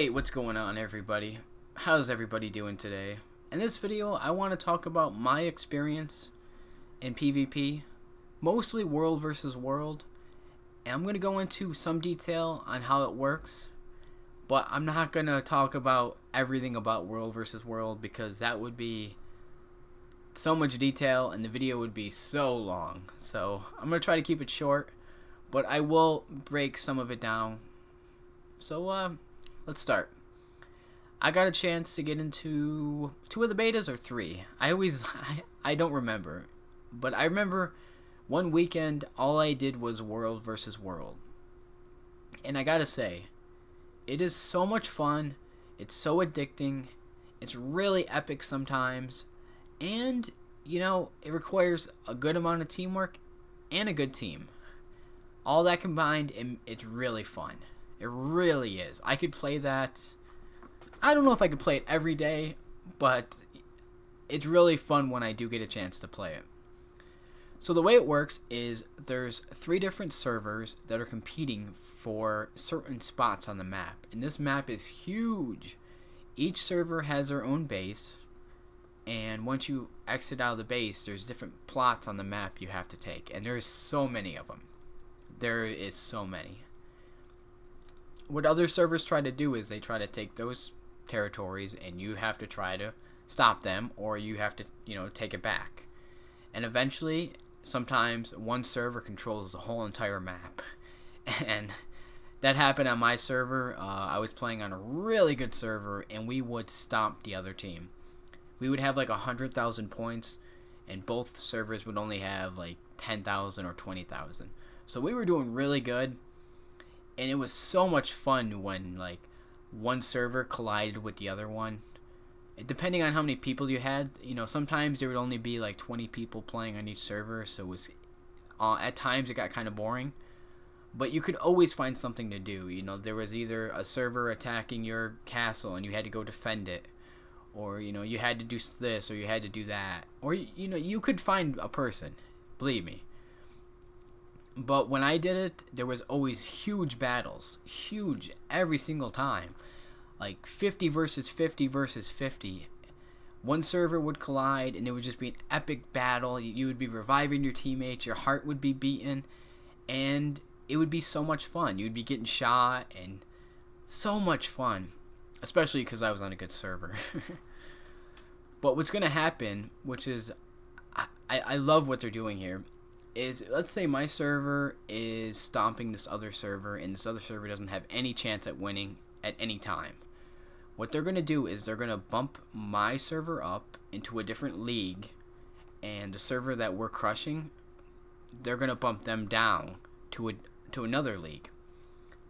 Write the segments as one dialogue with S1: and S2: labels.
S1: Hey, what's going on, everybody? How's everybody doing today? In this video, I want to talk about my experience in PvP, mostly world versus world, and I'm going to go into some detail on how it works, but I'm not going to talk about everything about world versus world because that would be so much detail and the video would be so long. So I'm going to try to keep it short, but I will break some of it down. So let's start. I got a chance to get into 2 of the betas or 3. I don't remember. But I remember one weekend all I did was world versus world. And I gotta say, it is so much fun. It's so addicting. It's really epic sometimes. And, it requires a good amount of teamwork and a good team. All that combined, it's really fun. It really is. I could play that. I don't know if I could play it every day, but it's really fun when I do get a chance to play it. So the way it works is there's 3 different servers that are competing for certain spots on the map. And this map is huge. Each server has their own base. And once you exit out of the base, there's different plots on the map you have to take. And there's so many of them. There is so many. What other servers try to do is they try to take those territories and you have to try to stop them, or you have to, take it back. And eventually, sometimes one server controls the whole entire map. And that happened on my server. I was playing on a really good server and we would stomp the other team. We would have like 100,000 points and both servers would only have like 10,000 or 20,000. So we were doing really good. And it was so much fun when like one server collided with the other one. Depending on how many people you had, sometimes there would only be like 20 people playing on each server, so it was at times it got kind of boring. But you could always find something to do. There was either a server attacking your castle and you had to go defend it, or you had to do this or you had to do that, or you could find a person. Believe me. But when I did it, there was always huge battles. Huge every single time. Like 50 versus 50 versus 50. One server would collide and it would just be an epic battle. You would be reviving your teammates. Your heart would be beaten. And it would be so much fun. You would be getting shot and so much fun. Especially because I was on a good server. But what's going to happen, which is, I love what they're doing here, is let's say my server is stomping this other server and this other server doesn't have any chance at winning at any time. What they're going to do is they're going to bump my server up into a different league, and the server that we're crushing, they're going to bump them down to another league.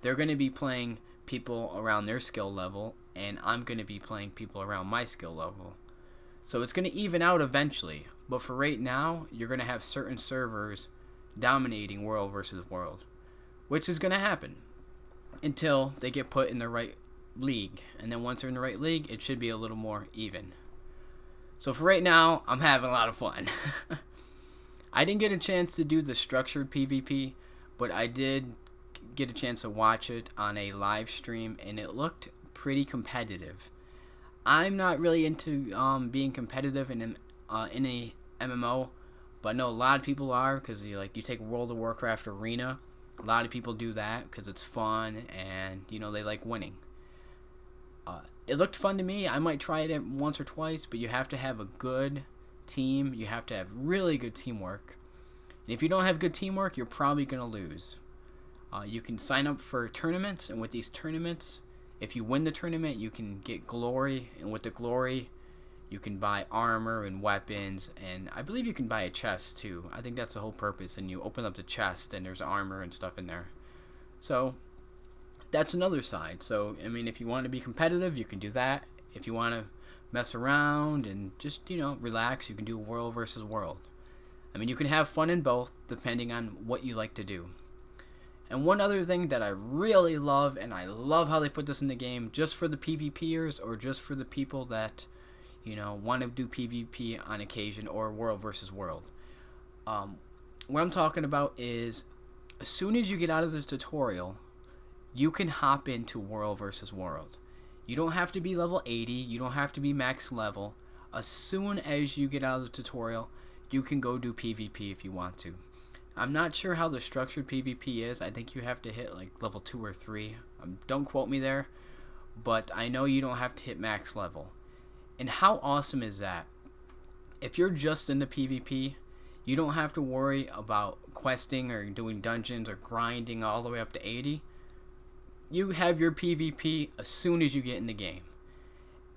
S1: They're going to be playing people around their skill level, and I'm going to be playing people around my skill level. So it's going to even out eventually. But for right now, you're going to have certain servers dominating world versus world, which is going to happen until they get put in the right league. And then once they're in the right league, it should be a little more even. So for right now, I'm having a lot of fun. I didn't get a chance to do the structured PvP, but I did get a chance to watch it on a live stream, and it looked pretty competitive. I'm not really into being competitive in a MMO, but I know a lot of people are, because you take World of Warcraft Arena. A lot of people do that because it's fun and they like winning. It looked fun to me. I might try it once or twice, but you have to have a good team. You have to have really good teamwork. And if you don't have good teamwork, you're probably going to lose. You can sign up for tournaments, and with these tournaments, if you win the tournament, you can get glory, and with the glory, you can buy armor and weapons, and I believe you can buy a chest too. I think that's the whole purpose, and you open up the chest and there's armor and stuff in there. So that's another side. So if you want to be competitive, you can do that. If you want to mess around and just relax, you can do world versus world. You can have fun in both depending on what you like to do. And one other thing that I really love, and I love how they put this in the game, just for the PvPers or just for the people that want to do PvP on occasion, or world versus world. What I'm talking about is, as soon as you get out of the tutorial, you can hop into world versus world. You don't have to be level 80. You don't have to be max level. As soon as you get out of the tutorial, you can go do PvP if you want to. I'm not sure how the structured PvP is. I think you have to hit like level 2 or 3. Don't quote me there, but I know you don't have to hit max level. And how awesome is that? If you're just into PvP, you don't have to worry about questing or doing dungeons or grinding all the way up to 80. You have your PvP as soon as you get in the game.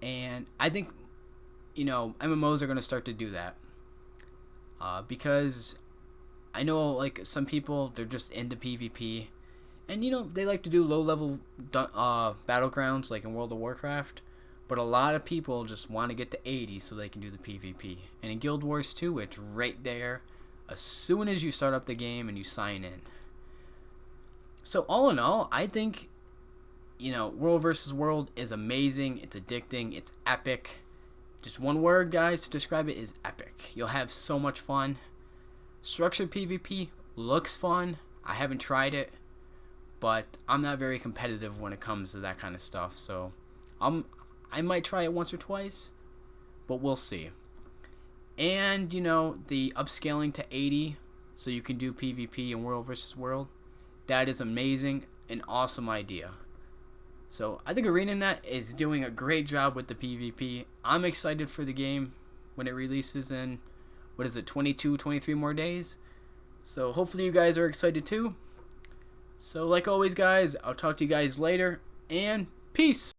S1: And I think, MMOs are going to start to do that. Because I know, like, some people, they're just into PvP. And, they like to do low-level battlegrounds, like in World of Warcraft. But a lot of people just want to get to 80 so they can do the PvP. And in Guild Wars 2, it's right there as soon as you start up the game and you sign in. So all in all, I think, World vs. World is amazing. It's addicting. It's epic. Just one word, guys, to describe it is epic. You'll have so much fun. Structured PvP looks fun. I haven't tried it, but I'm not very competitive when it comes to that kind of stuff. So I might try it once or twice, but we'll see. And, the upscaling to 80 so you can do PvP in World vs. World, that is amazing. An awesome idea. So I think ArenaNet is doing a great job with the PvP. I'm excited for the game when it releases in, 22, 23 more days. So hopefully you guys are excited too. So like always, guys, I'll talk to you guys later, and peace.